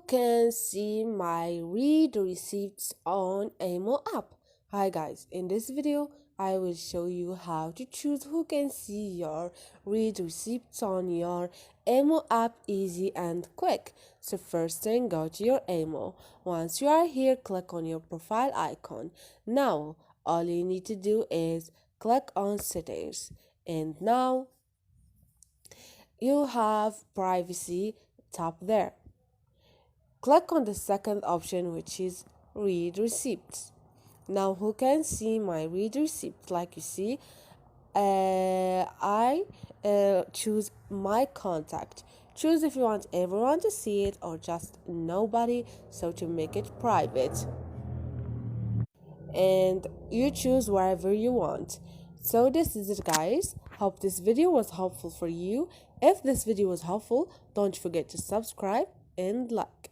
can see my read receipts on Imo app. Hi guys, in this video I will show you how to choose who can see your read receipts on your Imo app easy and quick. So first thing, go to your Imo. Once you are here, click on your profile icon. Now all you need to do is click on settings, and now you have privacy tab there. Click on the second option, which is read receipts. Now who can see my read receipts? Like you see, I choose my contact. Choose if you want everyone to see it or just nobody, so to make it private. And you choose wherever you want. So this is it, guys. Hope this video was helpful for you. If this video was helpful, don't forget to subscribe and like.